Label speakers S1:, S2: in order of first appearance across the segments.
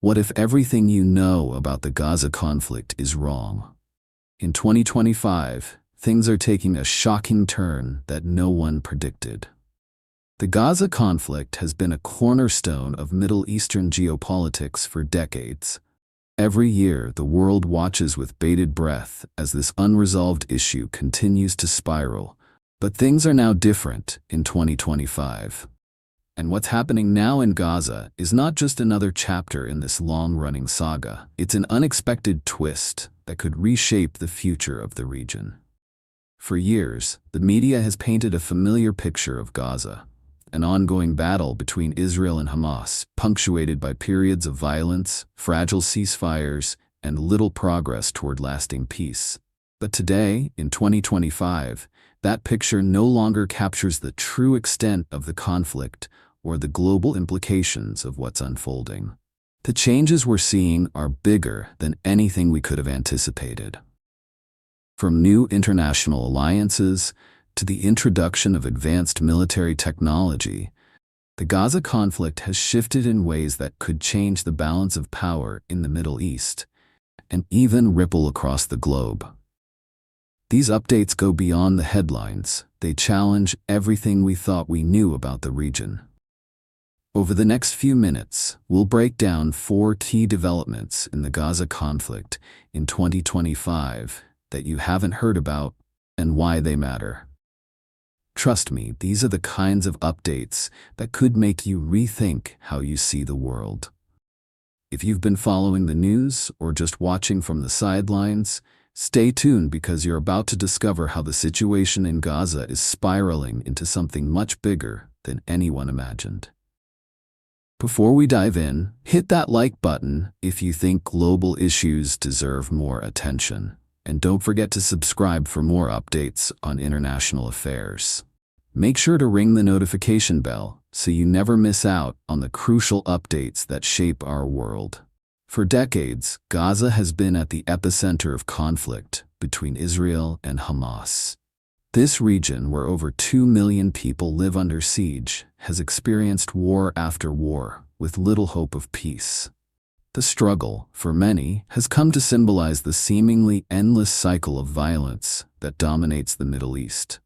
S1: What if everything you know about the Gaza conflict is wrong? In 2025, things are taking a shocking turn that no one predicted. The Gaza conflict has been a cornerstone of Middle Eastern geopolitics for decades. Every year, the world watches with bated breath as this unresolved issue continues to spiral. But things are now different in 2025. And what's happening now in Gaza is not just another chapter in this long-running saga. It's an unexpected twist that could reshape the future of the region. For years, the media has painted a familiar picture of Gaza, an ongoing battle between Israel and Hamas, punctuated by periods of violence, fragile ceasefires, and little progress toward lasting peace. But today, in 2025, that picture no longer captures the true extent of the conflict or the global implications of what's unfolding. The changes we're seeing are bigger than anything we could have anticipated. From new international alliances to the introduction of advanced military technology, the Gaza conflict has shifted in ways that could change the balance of power in the Middle East and even ripple across the globe. These updates go beyond the headlines. They challenge everything we thought we knew about the region. Over the next few minutes, we'll break down 4 key developments in the Gaza conflict in 2025 that you haven't heard about and why they matter. Trust me, these are the kinds of updates that could make you rethink how you see the world. If you've been following the news or just watching from the sidelines, stay tuned because you're about to discover how the situation in Gaza is spiraling into something much bigger than anyone imagined. Before we dive in, hit that like button if you think global issues deserve more attention. And don't forget to subscribe for more updates on international affairs. Make sure to ring the notification bell so you never miss out on the crucial updates that shape our world. For decades, Gaza has been at the epicenter of conflict between Israel and Hamas. This region, where over 2 million people live under siege, has experienced war after war with little hope of peace. The struggle, for many, has come to symbolize the seemingly endless cycle of violence that dominates the Middle East.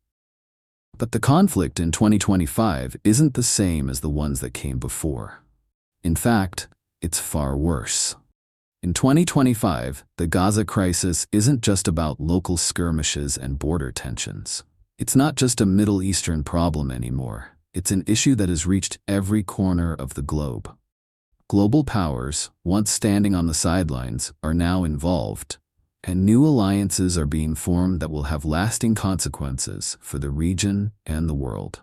S1: But the conflict in 2025 isn't the same as the ones that came before. In fact, it's far worse. In 2025, the Gaza crisis isn't just about local skirmishes and border tensions. It's not just a Middle Eastern problem anymore. It's an issue that has reached every corner of the globe. Global powers, once standing on the sidelines, are now involved, and new alliances are being formed that will have lasting consequences for the region and the world.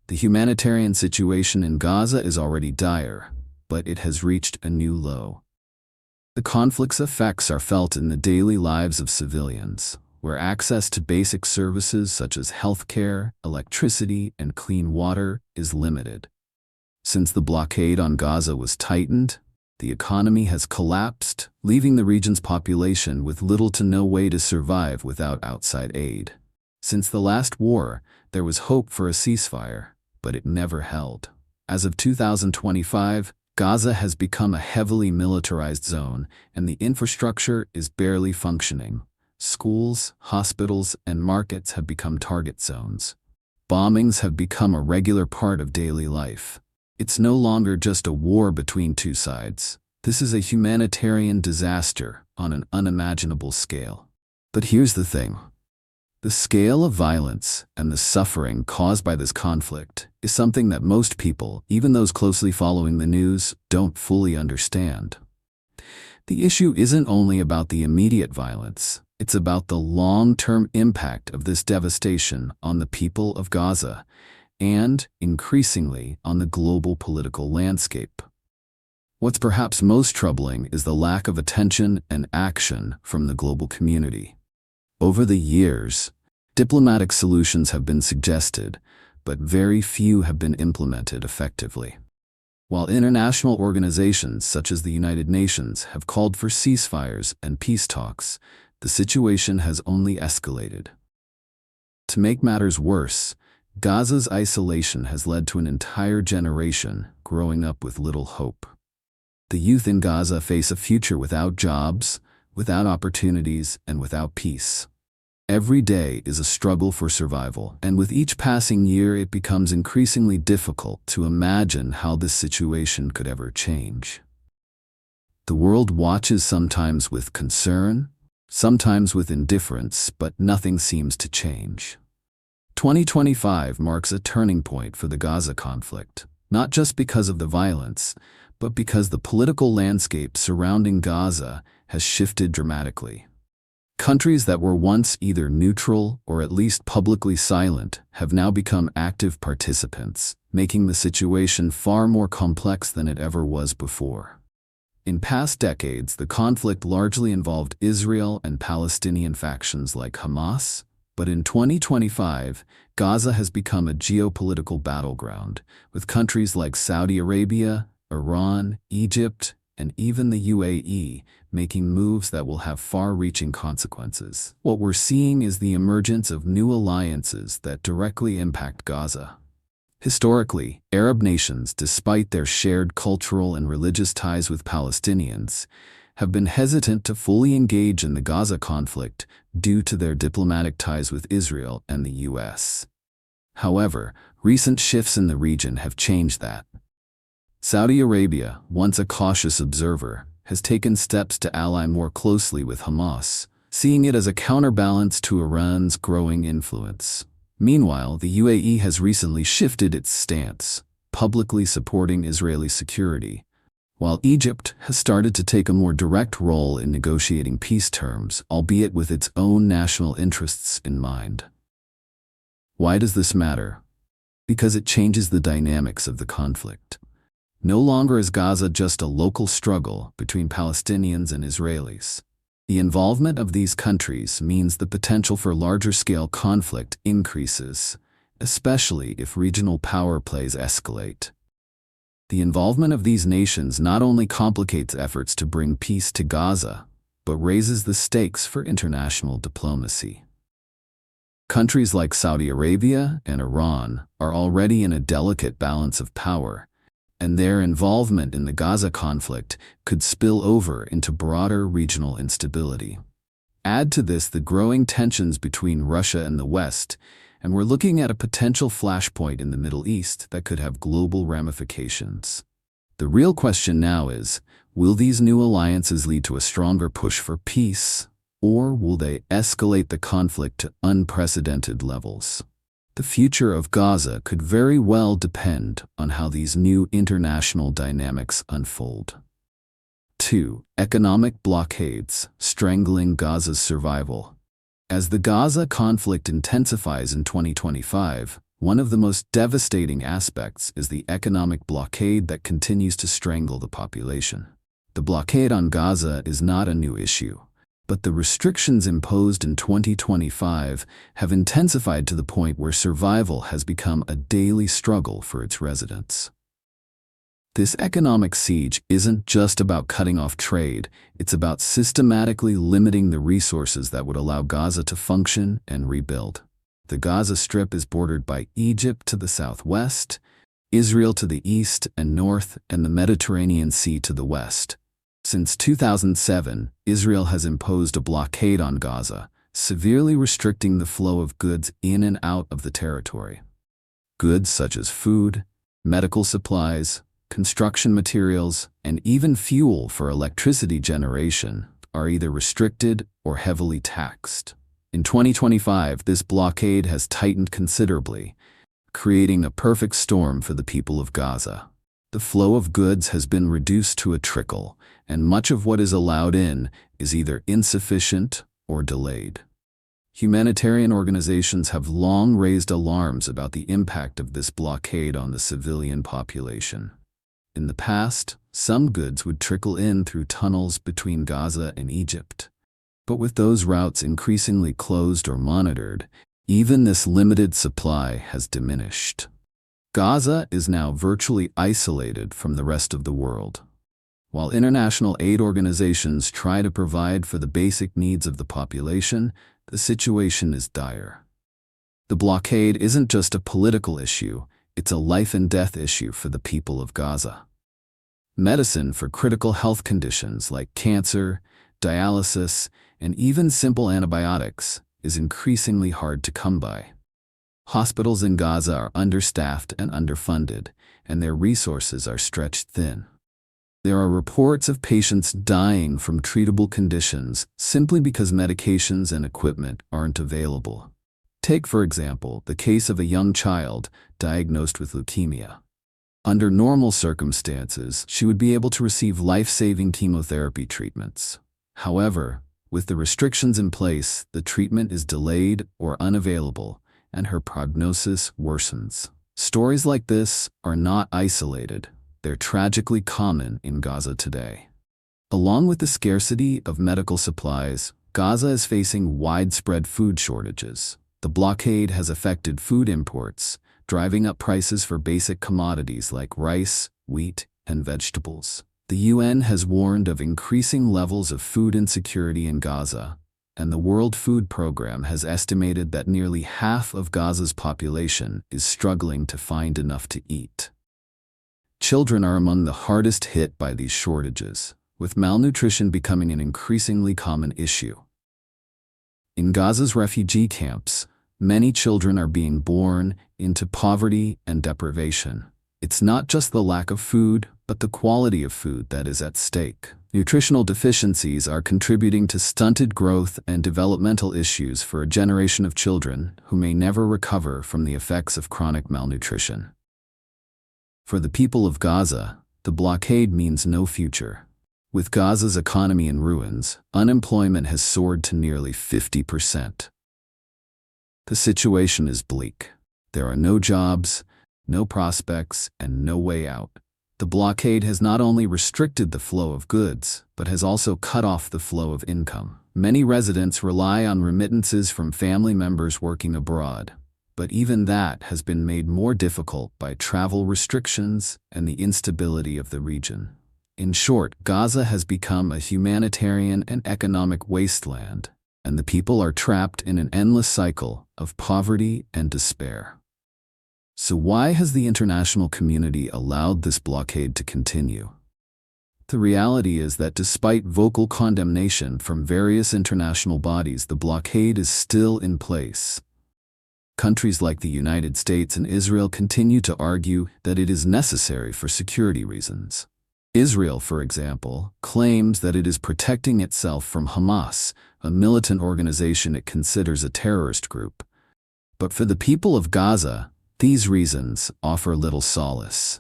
S1: The humanitarian situation in Gaza is already dire, but it has reached a new low. The conflict's effects are felt in the daily lives of civilians, where access to basic services such as healthcare, electricity, and clean water is limited. Since the blockade on Gaza was tightened, the economy has collapsed, leaving the region's population with little to no way to survive without outside aid. Since the last war, there was hope for a ceasefire, but it never held. As of 2025, Gaza has become a heavily militarized zone, and the infrastructure is barely functioning. Schools, hospitals, and markets have become target zones. Bombings have become a regular part of daily life. It's no longer just a war between two sides. This is a humanitarian disaster on an unimaginable scale. But here's the thing. The scale of violence and the suffering caused by this conflict is something that most people, even those closely following the news, don't fully understand. The issue isn't only about the immediate violence, it's about the long-term impact of this devastation on the people of Gaza and, increasingly, on the global political landscape. What's perhaps most troubling is the lack of attention and action from the global community. Over the years, diplomatic solutions have been suggested, but very few have been implemented effectively. While international organizations such as the United Nations have called for ceasefires and peace talks, the situation has only escalated. To make matters worse, Gaza's isolation has led to an entire generation growing up with little hope. The youth in Gaza face a future without jobs, without opportunities, and without peace. Every day is a struggle for survival, and with each passing year it becomes increasingly difficult to imagine how this situation could ever change. The world watches, sometimes with concern, sometimes with indifference, but nothing seems to change. 2025 marks a turning point for the Gaza conflict, not just because of the violence, but because the political landscape surrounding Gaza has shifted dramatically. Countries that were once either neutral or at least publicly silent have now become active participants, making the situation far more complex than it ever was before. In past decades, the conflict largely involved Israel and Palestinian factions like Hamas, but in 2025, Gaza has become a geopolitical battleground, with countries like Saudi Arabia, Iran, Egypt, and even the UAE making moves that will have far-reaching consequences. What we're seeing is the emergence of new alliances that directly impact Gaza. Historically, Arab nations, despite their shared cultural and religious ties with Palestinians, have been hesitant to fully engage in the Gaza conflict due to their diplomatic ties with Israel and the US. However, recent shifts in the region have changed that. Saudi Arabia, once a cautious observer, has taken steps to ally more closely with Hamas, seeing it as a counterbalance to Iran's growing influence. Meanwhile, the UAE has recently shifted its stance, publicly supporting Israeli security, while Egypt has started to take a more direct role in negotiating peace terms, albeit with its own national interests in mind. Why does this matter? Because it changes the dynamics of the conflict. No longer is Gaza just a local struggle between Palestinians and Israelis. The involvement of these countries means the potential for larger-scale conflict increases, especially if regional power plays escalate. The involvement of these nations not only complicates efforts to bring peace to Gaza, but raises the stakes for international diplomacy. Countries like Saudi Arabia and Iran are already in a delicate balance of power, and their involvement in the Gaza conflict could spill over into broader regional instability. Add to this the growing tensions between Russia and the West, and we're looking at a potential flashpoint in the Middle East that could have global ramifications. The real question now is, will these new alliances lead to a stronger push for peace, or will they escalate the conflict to unprecedented levels? The future of Gaza could very well depend on how these new international dynamics unfold. 2. Economic blockades strangling Gaza's survival. As the Gaza conflict intensifies in 2025, one of the most devastating aspects is the economic blockade that continues to strangle the population. The blockade on Gaza is not a new issue, but the restrictions imposed in 2025 have intensified to the point where survival has become a daily struggle for its residents. This economic siege isn't just about cutting off trade, it's about systematically limiting the resources that would allow Gaza to function and rebuild. The Gaza Strip is bordered by Egypt to the southwest, Israel to the east and north, and the Mediterranean Sea to the west. Since 2007, Israel has imposed a blockade on Gaza, severely restricting the flow of goods in and out of the territory. Goods such as food, medical supplies, construction materials, and even fuel for electricity generation are either restricted or heavily taxed. In 2025, this blockade has tightened considerably, creating a perfect storm for the people of Gaza. The flow of goods has been reduced to a trickle, and much of what is allowed in is either insufficient or delayed. Humanitarian organizations have long raised alarms about the impact of this blockade on the civilian population. In the past, some goods would trickle in through tunnels between Gaza and Egypt. But with those routes increasingly closed or monitored, even this limited supply has diminished. Gaza is now virtually isolated from the rest of the world. While international aid organizations try to provide for the basic needs of the population, the situation is dire. The blockade isn't just a political issue, it's a life and death issue for the people of Gaza. Medicine for critical health conditions like cancer, dialysis, and even simple antibiotics is increasingly hard to come by. Hospitals in Gaza are understaffed and underfunded, and their resources are stretched thin. There are reports of patients dying from treatable conditions simply because medications and equipment aren't available. Take, for example, the case of a young child diagnosed with leukemia. Under normal circumstances, she would be able to receive life-saving chemotherapy treatments. However, with the restrictions in place, the treatment is delayed or unavailable, and her prognosis worsens. Stories like this are not isolated. They're tragically common in Gaza today. Along with the scarcity of medical supplies, Gaza is facing widespread food shortages. The blockade has affected food imports, driving up prices for basic commodities like rice, wheat, and vegetables. The UN has warned of increasing levels of food insecurity in Gaza, and the World Food Program has estimated that nearly half of Gaza's population is struggling to find enough to eat. Children are among the hardest hit by these shortages, with malnutrition becoming an increasingly common issue. In Gaza's refugee camps, many children are being born into poverty and deprivation. It's not just the lack of food, but the quality of food that is at stake. Nutritional deficiencies are contributing to stunted growth and developmental issues for a generation of children who may never recover from the effects of chronic malnutrition. For the people of Gaza, the blockade means no future. With Gaza's economy in ruins, unemployment has soared to nearly 50%. The situation is bleak. There are no jobs, no prospects, and no way out. The blockade has not only restricted the flow of goods, but has also cut off the flow of income. Many residents rely on remittances from family members working abroad, but even that has been made more difficult by travel restrictions and the instability of the region. In short, Gaza has become a humanitarian and economic wasteland, and the people are trapped in an endless cycle of poverty and despair. So why has the international community allowed this blockade to continue? The reality is that despite vocal condemnation from various international bodies, the blockade is still in place. Countries like the United States and Israel continue to argue that it is necessary for security reasons. Israel, for example, claims that it is protecting itself from Hamas, a militant organization it considers a terrorist group. But for the people of Gaza, these reasons offer little solace.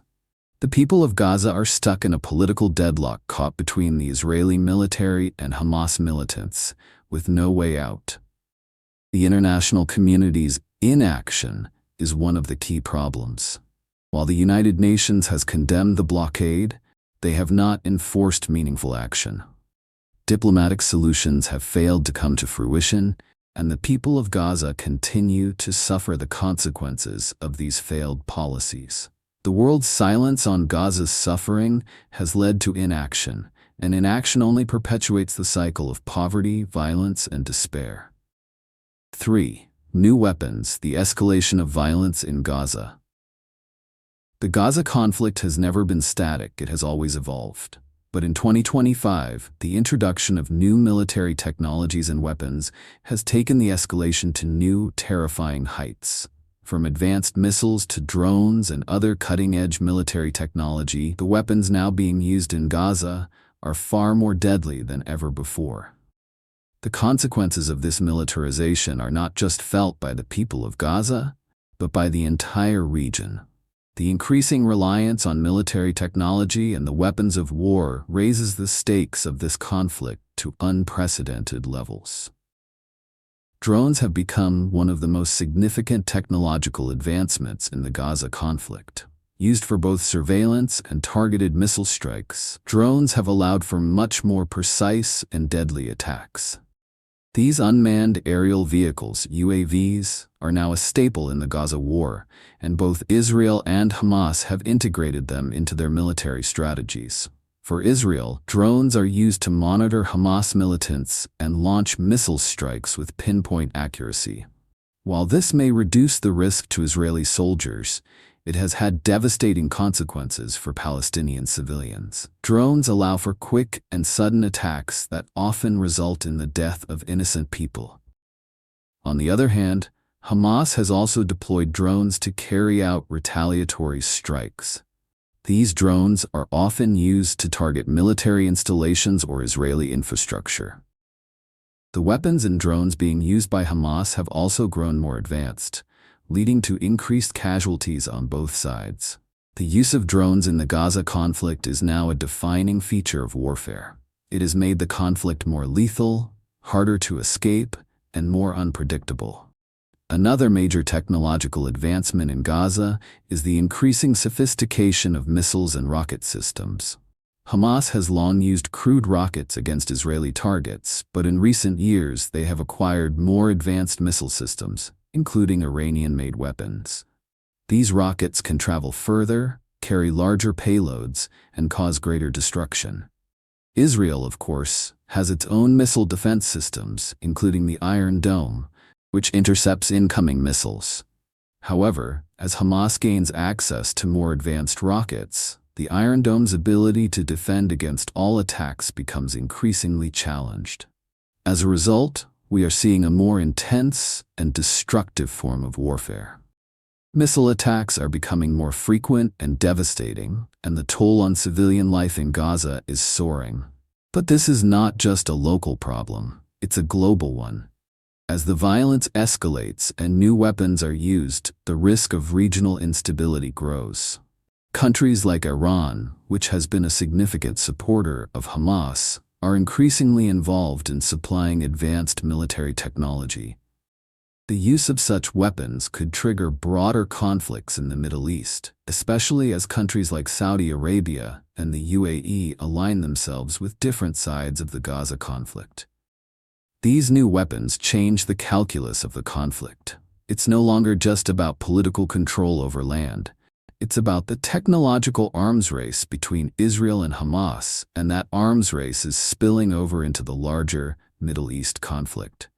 S1: The people of Gaza are stuck in a political deadlock caught between the Israeli military and Hamas militants, with no way out. The international community's inaction is one of the key problems. While the United Nations has condemned the blockade, they have not enforced meaningful action. Diplomatic solutions have failed to come to fruition, and the people of Gaza continue to suffer the consequences of these failed policies. The world's silence on Gaza's suffering has led to inaction, and inaction only perpetuates the cycle of poverty, violence, and despair. 3. New weapons, the escalation of violence in Gaza. The Gaza conflict has never been static, it has always evolved. But in 2025, the introduction of new military technologies and weapons has taken the escalation to new, terrifying heights. From advanced missiles to drones and other cutting-edge military technology, the weapons now being used in Gaza are far more deadly than ever before. The consequences of this militarization are not just felt by the people of Gaza, but by the entire region. The increasing reliance on military technology and the weapons of war raises the stakes of this conflict to unprecedented levels. Drones have become one of the most significant technological advancements in the Gaza conflict. Used for both surveillance and targeted missile strikes, drones have allowed for much more precise and deadly attacks. These unmanned aerial vehicles, UAVs, are now a staple in the Gaza war, and both Israel and Hamas have integrated them into their military strategies. For Israel, drones are used to monitor Hamas militants and launch missile strikes with pinpoint accuracy. While this may reduce the risk to Israeli soldiers, It has had devastating consequences for Palestinian civilians. Drones allow for quick and sudden attacks that often result in the death of innocent people. On the other hand, Hamas has also deployed drones to carry out retaliatory strikes. These drones are often used to target military installations or Israeli infrastructure. The weapons and drones being used by Hamas have also grown more advanced, leading to increased casualties on both sides. The use of drones in the Gaza conflict is now a defining feature of warfare. It has made the conflict more lethal, harder to escape, and more unpredictable. Another major technological advancement in Gaza is the increasing sophistication of missiles and rocket systems. Hamas has long used crude rockets against Israeli targets, but in recent years they have acquired more advanced missile systems, including Iranian-made weapons. These rockets can travel further, carry larger payloads, and cause greater destruction. Israel, of course, has its own missile defense systems, including the Iron Dome, which intercepts incoming missiles. However, as Hamas gains access to more advanced rockets, the Iron Dome's ability to defend against all attacks becomes increasingly challenged. As a result, we are seeing a more intense and destructive form of warfare. Missile attacks are becoming more frequent and devastating, and the toll on civilian life in Gaza is soaring. But this is not just a local problem, it's a global one. As the violence escalates and new weapons are used, the risk of regional instability grows. Countries like Iran, which has been a significant supporter of Hamas, are increasingly involved in supplying advanced military technology. The use of such weapons could trigger broader conflicts in the Middle East, especially as countries like Saudi Arabia and the UAE align themselves with different sides of the Gaza conflict. These new weapons change the calculus of the conflict. It's no longer just about political control over land. It's about the technological arms race between Israel and Hamas, and that arms race is spilling over into the larger Middle East conflict.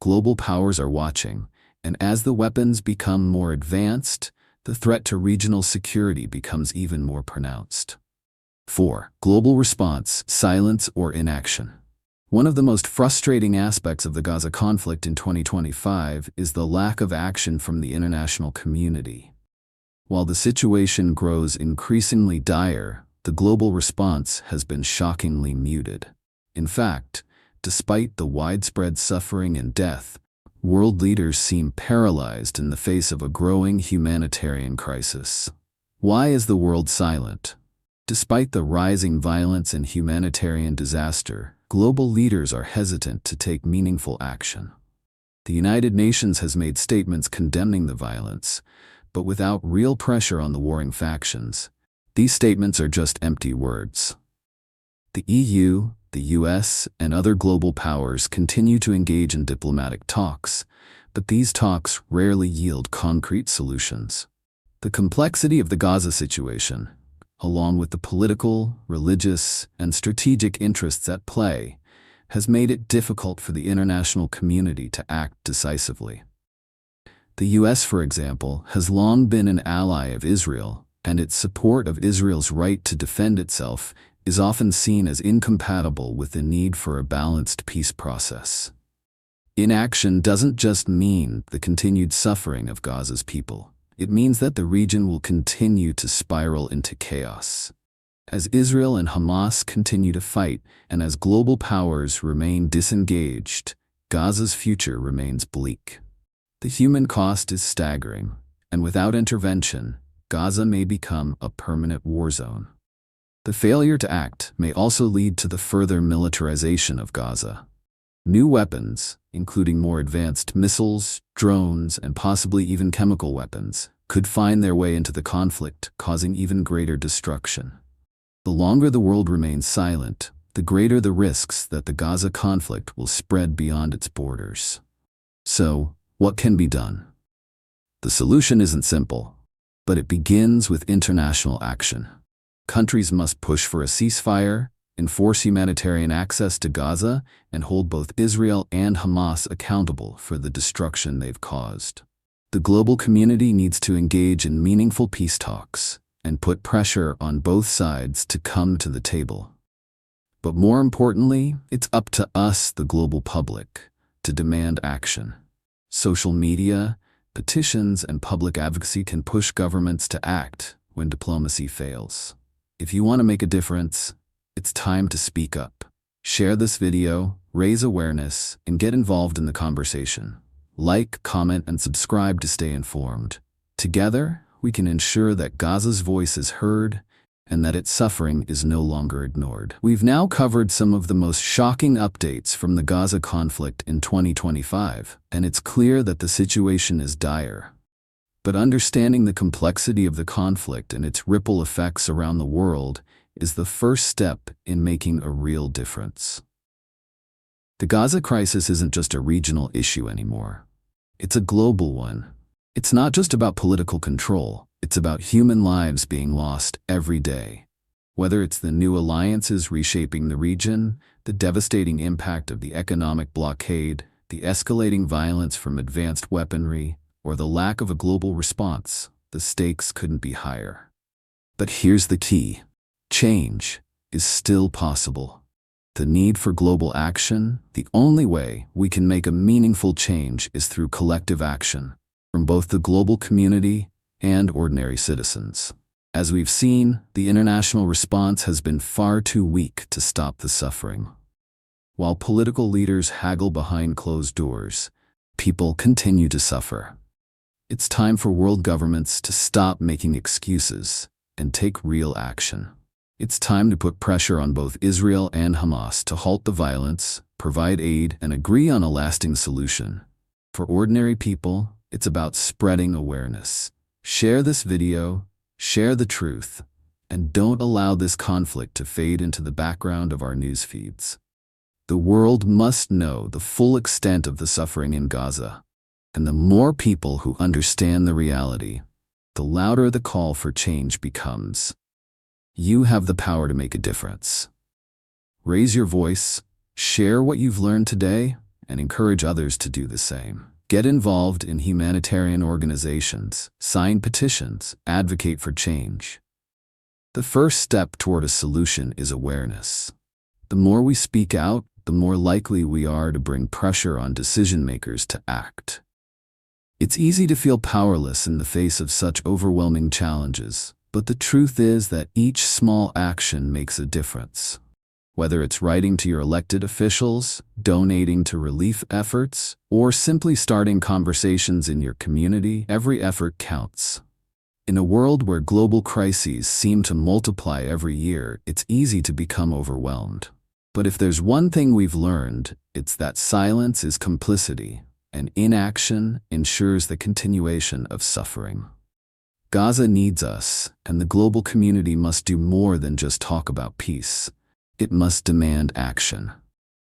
S1: Global powers are watching, and as the weapons become more advanced, the threat to regional security becomes even more pronounced. 4. Global response: silence or inaction. One of the most frustrating aspects of the Gaza conflict in 2025 is the lack of action from the international community. While the situation grows increasingly dire, the global response has been shockingly muted. In fact, despite the widespread suffering and death, world leaders seem paralyzed in the face of a growing humanitarian crisis. Why is the world silent? Despite the rising violence and humanitarian disaster, global leaders are hesitant to take meaningful action. The United Nations has made statements condemning the violence, but without real pressure on the warring factions. These statements are just empty words. The EU, the US, and other global powers continue to engage in diplomatic talks, but these talks rarely yield concrete solutions. The complexity of the Gaza situation, along with the political, religious, and strategic interests at play, has made it difficult for the international community to act decisively. The US, for example, has long been an ally of Israel, and its support of Israel's right to defend itself is often seen as incompatible with the need for a balanced peace process. Inaction doesn't just mean the continued suffering of Gaza's people. It means that the region will continue to spiral into chaos. As Israel and Hamas continue to fight, and as global powers remain disengaged, Gaza's future remains bleak. The human cost is staggering, and without intervention, Gaza may become a permanent war zone. The failure to act may also lead to the further militarization of Gaza. New weapons, including more advanced missiles, drones, and possibly even chemical weapons, could find their way into the conflict, causing even greater destruction. The longer the world remains silent, the greater the risks that the Gaza conflict will spread beyond its borders. So, what can be done? The solution isn't simple, but it begins with international action. Countries must push for a ceasefire, enforce humanitarian access to Gaza, and hold both Israel and Hamas accountable for the destruction they've caused. The global community needs to engage in meaningful peace talks and put pressure on both sides to come to the table. But more importantly, it's up to us, the global public, to demand action. Social media, petitions, and public advocacy can push governments to act when diplomacy fails. If you want to make a difference, it's time to speak up. Share this video, raise awareness, and get involved in the conversation. Like, comment, and subscribe to stay informed. Together, we can ensure that Gaza's voice is heard and that its suffering is no longer ignored. We've now covered some of the most shocking updates from the Gaza conflict in 2025, and it's clear that the situation is dire. But understanding the complexity of the conflict and its ripple effects around the world is the first step in making a real difference. The Gaza crisis isn't just a regional issue anymore. It's a global one. It's not just about political control. It's about human lives being lost every day. Whether it's the new alliances reshaping the region, the devastating impact of the economic blockade, the escalating violence from advanced weaponry, or the lack of a global response, the stakes couldn't be higher. But here's the key. Change is still possible. The need for global action, the only way we can make a meaningful change is through collective action, from both the global community and ordinary citizens. As we've seen, the international response has been far too weak to stop the suffering. While political leaders haggle behind closed doors, people continue to suffer. It's time for world governments to stop making excuses and take real action. It's time to put pressure on both Israel and Hamas to halt the violence, provide aid, and agree on a lasting solution. For ordinary people, it's about spreading awareness. Share this video, share the truth, and don't allow this conflict to fade into the background of our news feeds. The world must know the full extent of the suffering in Gaza, and the more people who understand the reality, the louder the call for change becomes. You have the power to make a difference. Raise your voice, share what you've learned today, and encourage others to do the same. Get involved in humanitarian organizations, sign petitions, advocate for change. The first step toward a solution is awareness. The more we speak out, the more likely we are to bring pressure on decision makers to act. It's easy to feel powerless in the face of such overwhelming challenges. But the truth is that each small action makes a difference. Whether it's writing to your elected officials, donating to relief efforts, or simply starting conversations in your community, every effort counts. In a world where global crises seem to multiply every year, it's easy to become overwhelmed. But if there's one thing we've learned, it's that silence is complicity, and inaction ensures the continuation of suffering. Gaza needs us, and the global community must do more than just talk about peace. It must demand action.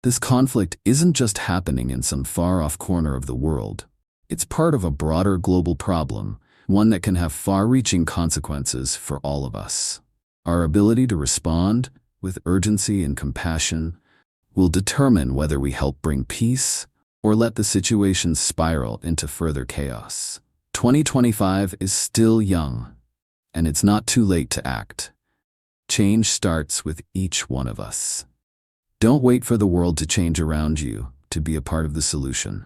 S1: This conflict isn't just happening in some far-off corner of the world. It's part of a broader global problem, one that can have far-reaching consequences for all of us. Our ability to respond with urgency and compassion will determine whether we help bring peace or let the situation spiral into further chaos. 2025 is still young, and it's not too late to act. Change starts with each one of us. Don't wait for the world to change around you to be a part of the solution.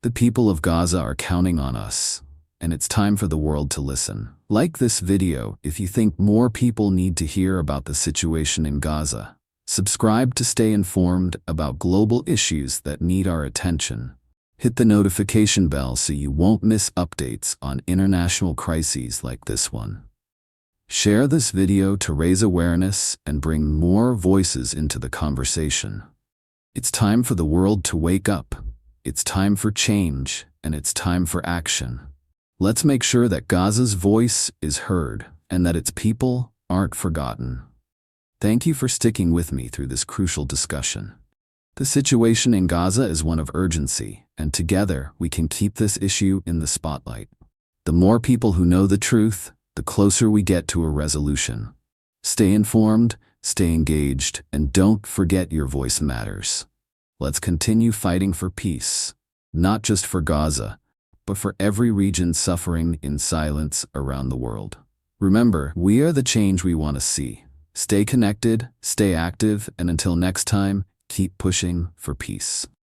S1: The people of Gaza are counting on us, and it's time for the world to listen. Like this video if you think more people need to hear about the situation in Gaza. Subscribe to stay informed about global issues that need our attention. Hit the notification bell so you won't miss updates on international crises like this one. Share this video to raise awareness and bring more voices into the conversation. It's time for the world to wake up. It's time for change, and it's time for action. Let's make sure that Gaza's voice is heard and that its people aren't forgotten. Thank you for sticking with me through this crucial discussion. The situation in Gaza is one of urgency, and together we can keep this issue in the spotlight. The more people who know the truth, the closer we get to a resolution. Stay informed, stay engaged, and don't forget your voice matters. Let's continue fighting for peace, not just for Gaza, but for every region suffering in silence around the world. Remember, we are the change we want to see. Stay connected, stay active, and until next time, keep pushing for peace.